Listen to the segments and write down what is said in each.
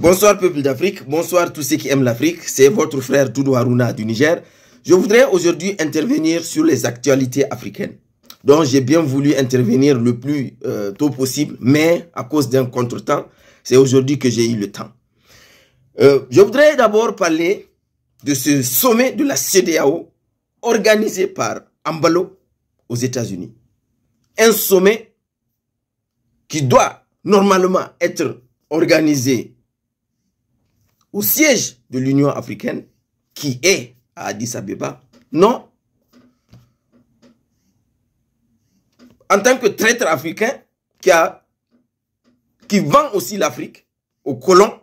Bonsoir peuple d'Afrique, bonsoir tous ceux qui aiment l'Afrique, c'est votre frère Doudou Harouna du Niger. Je voudrais aujourd'hui intervenir sur les actualités africaines. Donc j'ai bien voulu intervenir le plus tôt possible, mais à cause d'un contretemps, c'est aujourd'hui que j'ai eu le temps. Je voudrais d'abord parler de ce sommet de la CEDEAO organisé par Embalo aux États-Unis. Un sommet qui doit normalement être organisé au siège de l'Union africaine, qui est à Addis Abeba. Non. En tant que traître africain qui vend aussi l'Afrique aux colons,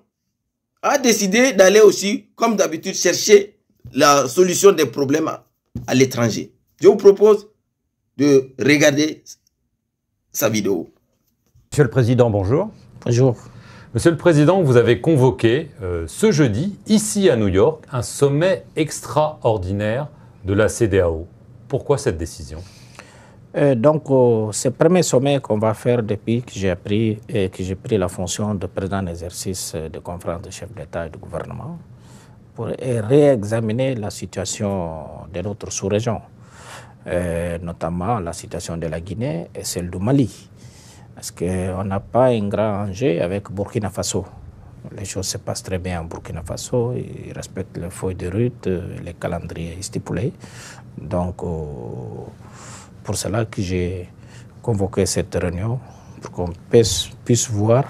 a décidé d'aller aussi, comme d'habitude, chercher la solution des problèmes à l'étranger. Je vous propose de regarder sa vidéo. Monsieur le Président, bonjour. Bonjour. Monsieur le Président, vous avez convoqué ce jeudi, ici à New York, un sommet extraordinaire de la CEDEAO. Pourquoi cette décision? C'est le premier sommet qu'on va faire depuis que j'ai pris la fonction de président d'exercice de conférence de chefs d'État et de gouvernement pour réexaminer la situation de notre sous-région, notamment la situation de la Guinée et celle du Mali. Parce qu'on n'a pas un grand enjeu avec Burkina Faso. Les choses se passent très bien en Burkina Faso, ils respectent les feuilles de route, les calendriers stipulés. Donc, pour cela que j'ai convoqué cette réunion, pour qu'on puisse voir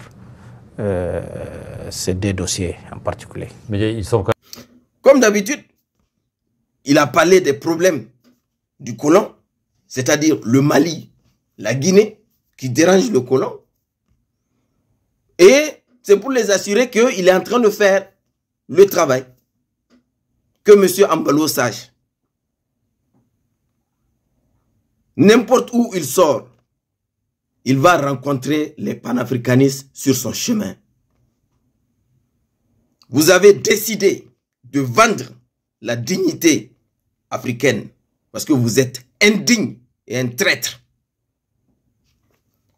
ces deux dossiers en particulier. Mais ils sont Comme d'habitude, il a parlé des problèmes du colon, c'est-à-dire le Mali, la Guinée, qui dérangent le colon. Et c'est pour les assurer qu'il est en train de faire le travail que M. Embalo sache. N'importe où il sort, il va rencontrer les panafricanistes sur son chemin. Vous avez décidé de vendre la dignité africaine parce que vous êtes indigne et un traître.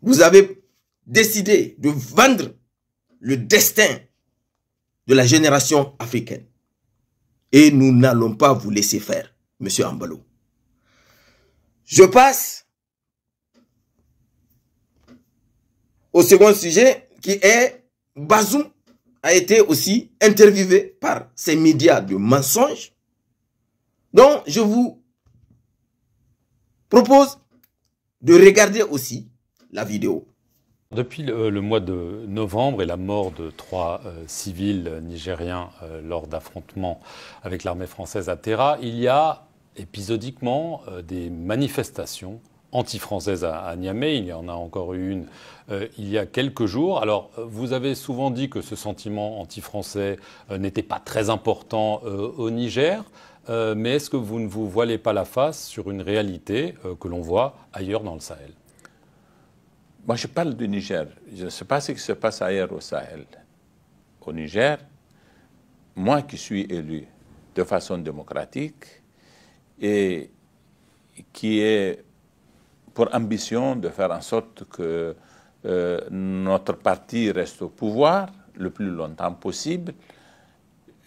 Vous avez décidé de vendre le destin de la génération africaine. Et nous n'allons pas vous laisser faire, M. Embalo. Je passe au second sujet qui est Bazoum a été aussi interviewé par ces médias de mensonges. Donc, je vous propose de regarder aussi la vidéo. Depuis le mois de novembre et la mort de 3 civils nigériens lors d'affrontements avec l'armée française à Terra, il y a épisodiquement des manifestations anti-françaises à Niamey. Il y en a encore eu une il y a quelques jours. Alors, vous avez souvent dit que ce sentiment anti-français n'était pas très important au Niger, mais est-ce que vous ne vous voilez pas la face sur une réalité que l'on voit ailleurs dans le Sahel? Moi, je parle du Niger. Je ne sais pas ce qui se passe ailleurs au Sahel. Au Niger, moi qui suis élu de façon démocratique et qui ai pour ambition de faire en sorte que notre parti reste au pouvoir le plus longtemps possible,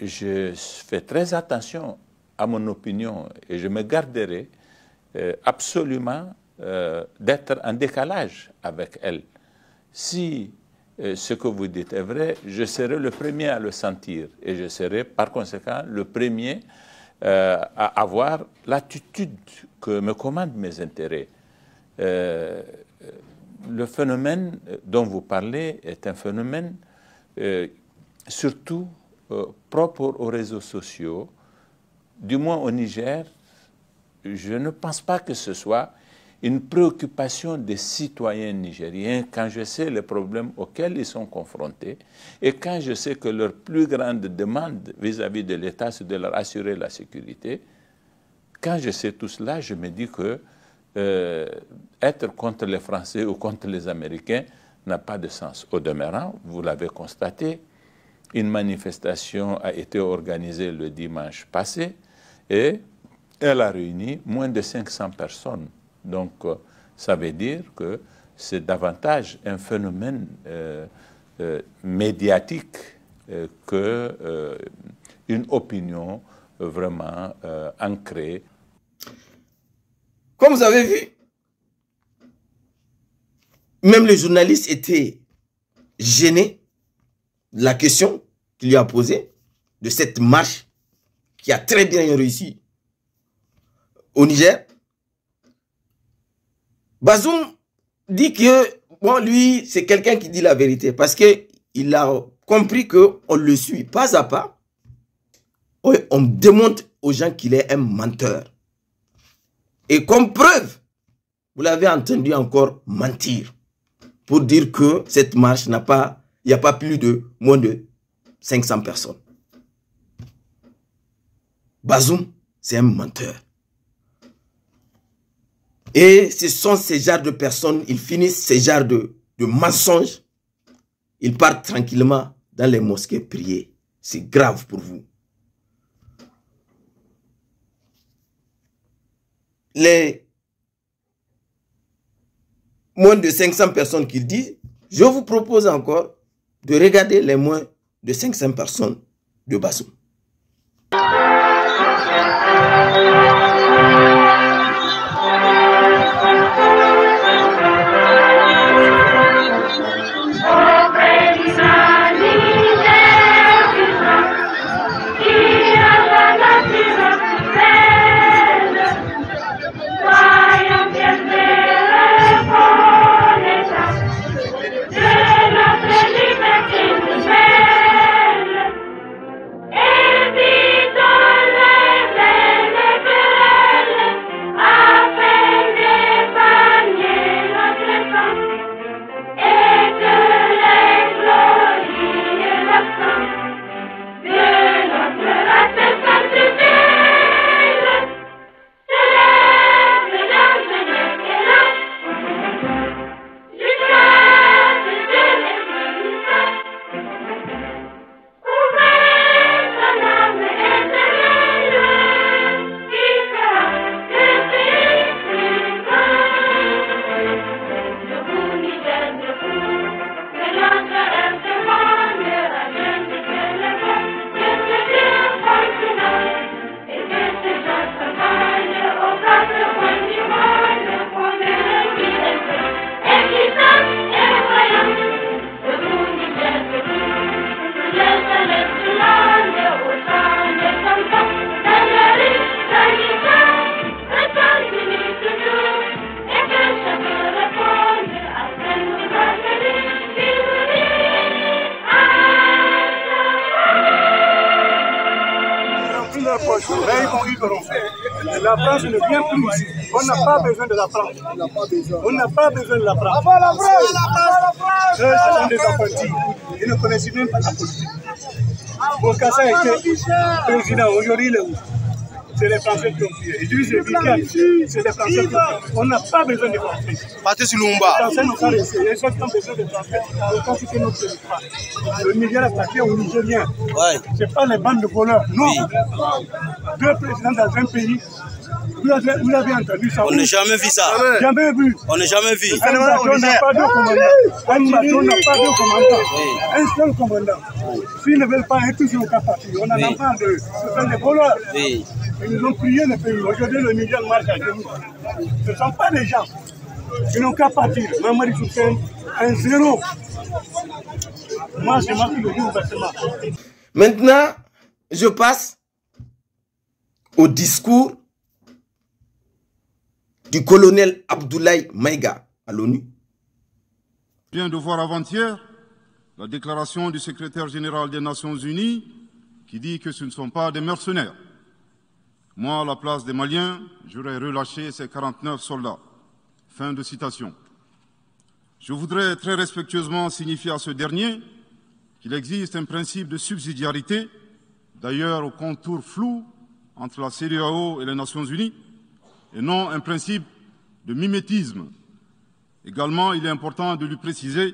je fais très attention à mon opinion et je me garderai absolument d'être en décalage avec elle. Si ce que vous dites est vrai, je serai le premier à le sentir et je serai par conséquent le premier à avoir l'attitude que me commandent mes intérêts. Le phénomène dont vous parlez est un phénomène surtout propre aux réseaux sociaux. Du moins au Niger, je ne pense pas que ce soit une préoccupation des citoyens nigériens quand je sais les problèmes auxquels ils sont confrontés et quand je sais que leur plus grande demande vis-à-vis de l'État, c'est de leur assurer la sécurité. Quand je sais tout cela, je me dis que être contre les Français ou contre les Américains n'a pas de sens. Au demeurant, vous l'avez constaté, une manifestation a été organisée le dimanche passé et elle a réuni moins de 500 personnes. Donc, ça veut dire que c'est davantage un phénomène médiatique qu'une opinion vraiment ancrée. Comme vous avez vu, même les journalistes étaient gênés de la question qu'il lui a posée, de cette marche qui a très bien réussi au Niger. Bazoum dit que, bon, lui, c'est quelqu'un qui dit la vérité parce qu'il a compris qu'on le suit pas à pas. On démontre aux gens qu'il est un menteur. Et comme preuve, vous l'avez entendu encore mentir pour dire que cette marche n'a pas, il n'y a pas plus de moins de 500 personnes. Bazoum, c'est un menteur. Et ce sont ces genres de personnes, ils finissent ces genres de mensonges, ils partent tranquillement dans les mosquées prier. C'est grave pour vous. Les moins de 500 personnes qu'il dit, je vous propose encore de regarder les moins de 500 personnes de Bazoum. La France ne vient plus ici. On n'a pas besoin de la France. On n'a pas besoin de la France. Eux, ce sont des apprentis. Ils ne connaissent même pas la politique. Bokassa a été président. Aujourd'hui, c'est les Français qui ont tué. Ils disent c'est les Français qui ont tué. On n'a pas besoin de Français. Les Français n'ont pas réussi. Les autres ont besoin de Français pour constituer notre territoire. Le Niger appartient aux Nigériens. Ce n'est pas les bandes de voleurs. Non. Deux présidents dans un pays. Vous l'avez entendu ça? On n'a jamais vu ça. Jamais vu. On n'a jamais vu. Un bateau n'a pas deux commandants. Un bateau n'a pas deux commandants. Un seul commandant. S'ils ne veulent pas être toujours capables, on en a marre de faire des voleurs. Ils nous ont prié le pays. Aujourd'hui, le Niger marche à genoux. Ce ne sont pas des gens. Ils n'ont qu'à partir. Mamadi Soussène, un zéro. Moi, je marque le jour versement. Maintenant, je passe au discours du colonel Abdoulaye Maïga à l'ONU. Je viens de voir avant-hier la déclaration du secrétaire général des Nations Unies qui dit que ce ne sont pas des mercenaires. Moi, à la place des Maliens, j'aurais relâché ces 49 soldats. Fin de citation. Je voudrais très respectueusement signifier à ce dernier qu'il existe un principe de subsidiarité, d'ailleurs au contour flou entre la CEDEAO et les Nations Unies, et non un principe de mimétisme. Également, il est important de lui préciser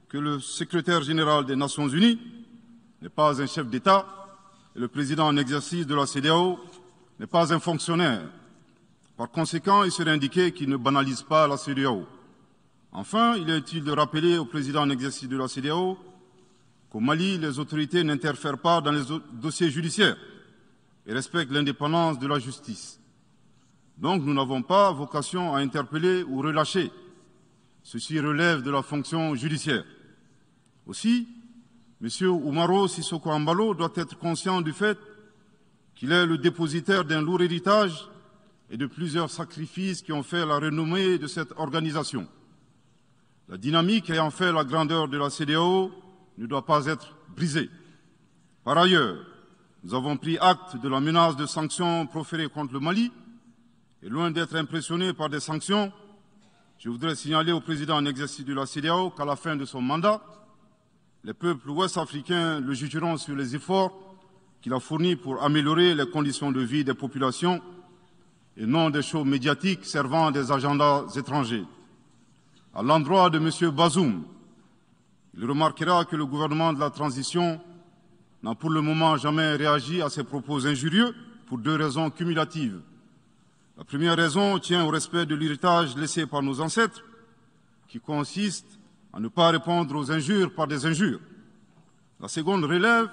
que le secrétaire général des Nations Unies n'est pas un chef d'État et le président en exercice de la CEDEAO n'est pas un fonctionnaire. Par conséquent, il serait indiqué qu'il ne banalise pas la CEDEAO. Enfin, il est utile de rappeler au président en exercice de la CEDEAO qu'au Mali, les autorités n'interfèrent pas dans les dossiers judiciaires et respectent l'indépendance de la justice. Donc nous n'avons pas vocation à interpeller ou relâcher. Ceci relève de la fonction judiciaire. Aussi, M. Oumaro Sissoko Embalo doit être conscient du fait qu'il est le dépositaire d'un lourd héritage et de plusieurs sacrifices qui ont fait la renommée de cette organisation. La dynamique ayant fait la grandeur de la CEDEAO ne doit pas être brisée. Par ailleurs, nous avons pris acte de la menace de sanctions proférées contre le Mali et loin d'être impressionnés par des sanctions, je voudrais signaler au président en exercice de la CEDEAO qu'à la fin de son mandat, les peuples ouest-africains le jugeront sur les efforts qu'il a fournis pour améliorer les conditions de vie des populations et non des shows médiatiques servant des agendas étrangers. À l'endroit de M. Bazoum, il remarquera que le gouvernement de la transition n'a pour le moment jamais réagi à ces propos injurieux pour deux raisons cumulatives. La première raison tient au respect de l'héritage laissé par nos ancêtres, qui consiste à ne pas répondre aux injures par des injures. La seconde relève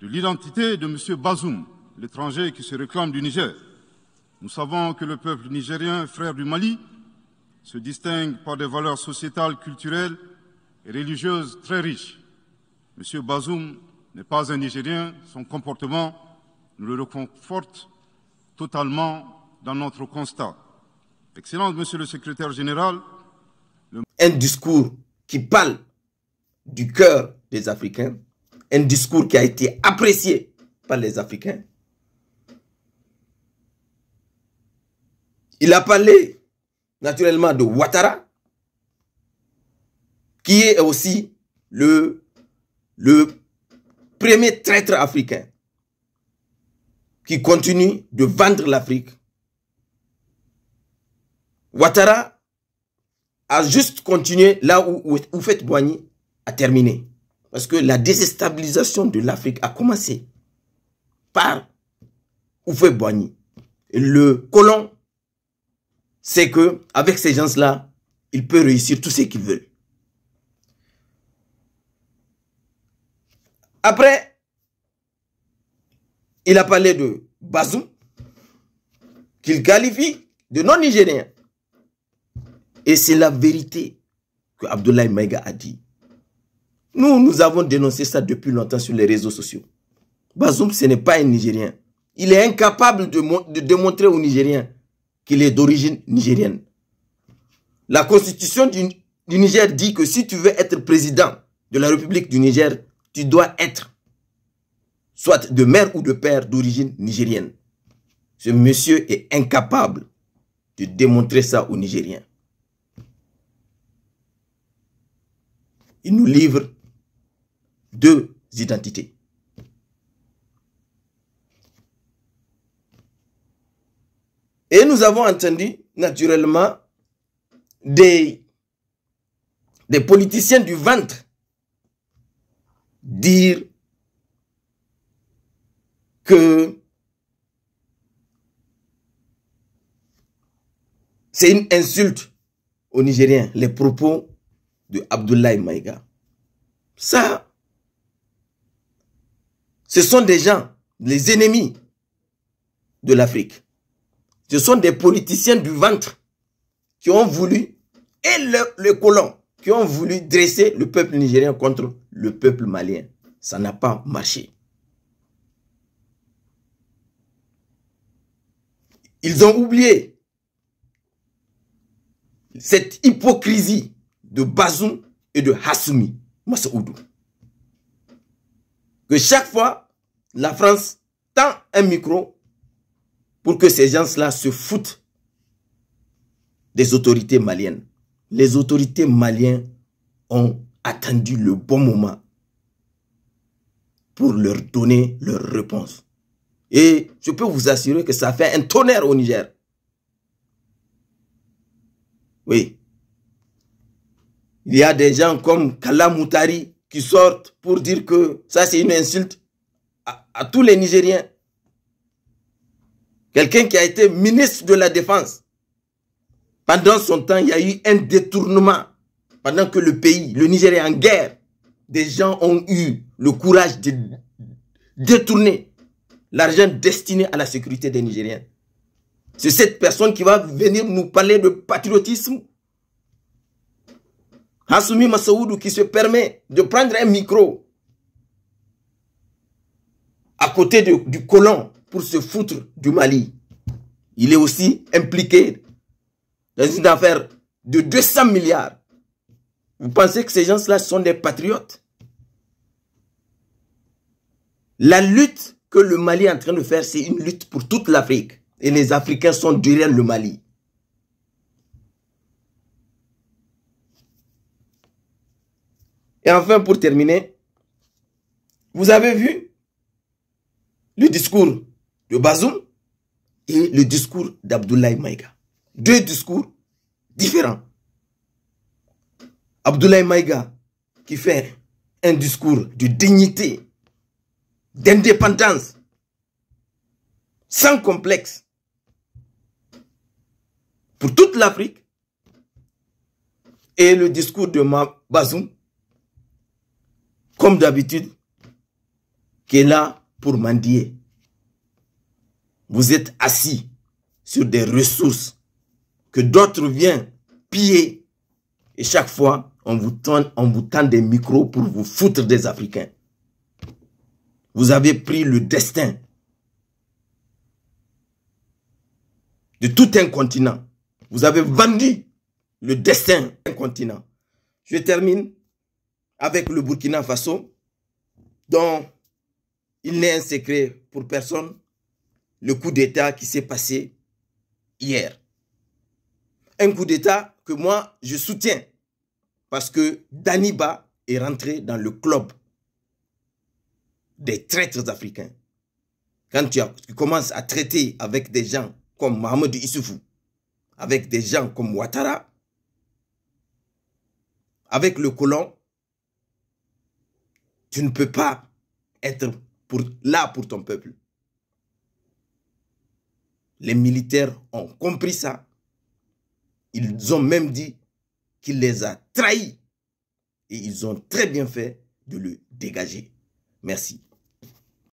de l'identité de M. Bazoum, l'étranger qui se réclame du Niger. Nous savons que le peuple nigérien, frère du Mali, se distingue par des valeurs sociétales, culturelles et religieuses très riches. M. Bazoum n'est pas un Nigérien, son comportement nous le reconforte totalement dans notre constat. Excellence, Monsieur le Secrétaire général. Un discours qui parle du cœur des Africains, un discours qui a été apprécié par les Africains. Il a parlé naturellement de Ouattara, qui est aussi le premier traître africain qui continue de vendre l'Afrique. Ouattara a juste continué là où Houphouët-Boigny a terminé. Parce que la déstabilisation de l'Afrique a commencé par Houphouët-Boigny. Le colon sait qu'avec ces gens-là, il peut réussir tout ce qu'il veut. Après, il a parlé de Bazoum, qu'il qualifie de non-nigérien. Et c'est la vérité que Abdoulaye Maïga a dit. Nous avons dénoncé ça depuis longtemps sur les réseaux sociaux. Bazoum, ce n'est pas un Nigérien. Il est incapable de démontrer aux Nigériens qu'il est d'origine nigérienne. La constitution du Niger dit que si tu veux être président de la République du Niger, tu dois être soit de mère ou de père d'origine nigérienne. Ce monsieur est incapable de démontrer ça aux Nigériens. Il nous livre deux identités. Et nous avons entendu naturellement des politiciens du ventre dire que c'est une insulte aux Nigériens, les propos de Abdoulaye Maïga. Ça, ce sont des gens, les ennemis de l'Afrique. Ce sont des politiciens du ventre qui ont voulu, et les colons, qui ont voulu dresser le peuple nigérien contre le peuple malien. Ça n'a pas marché. Ils ont oublié cette hypocrisie de Bazoum et de Hassoumi Massaoudou. Que chaque fois, la France tend un micro pour que ces gens-là se foutent des autorités maliennes. Les autorités maliennes ont attendu le bon moment pour leur donner leur réponse. Et je peux vous assurer que ça fait un tonnerre au Niger. Oui. Il y a des gens comme Kalla Moutari qui sortent pour dire que ça c'est une insulte à tous les Nigériens. Quelqu'un qui a été ministre de la Défense. Pendant son temps, il y a eu un détournement. Pendant que le pays, le Niger est en guerre des gens ont eu le courage de détourner l'argent destiné à la sécurité des Nigériens. C'est cette personne qui va venir nous parler de patriotisme. Hassoumi Massaoudou qui se permet de prendre un micro à côté du colon pour se foutre du Mali. Il est aussi impliqué dans une affaire de 200 milliards. Vous pensez que ces gens-là sont des patriotes? La lutte que le Mali est en train de faire, c'est une lutte pour toute l'Afrique. Et les Africains sont derrière le Mali. Et enfin, pour terminer, vous avez vu le discours de Bazoum et le discours d'Abdoulaye Maïga. Deux discours différents. Abdoulaye Maïga qui fait un discours de dignité, d'indépendance, sans complexe, pour toute l'Afrique, et le discours de Bazoum, comme d'habitude, qui est là pour mendier. Vous êtes assis sur des ressources que d'autres viennent piller, et chaque fois, on vous tend des micros pour vous foutre des Africains. Vous avez pris le destin de tout un continent. Vous avez vendu le destin d'un continent. Je termine avec le Burkina Faso, dont il n'est un secret pour personne, le coup d'État qui s'est passé hier. Un coup d'État que moi, je soutiens, parce que Daniba est rentré dans le club des traîtres africains. Quand tu commences à traiter avec des gens comme Mohamed Issoufou, avec des gens comme Ouattara, avec le colon, tu ne peux pas être là pour ton peuple. Les militaires ont compris ça. Ils ont même dit qu'il les a trahis. Et ils ont très bien fait de le dégager. Merci.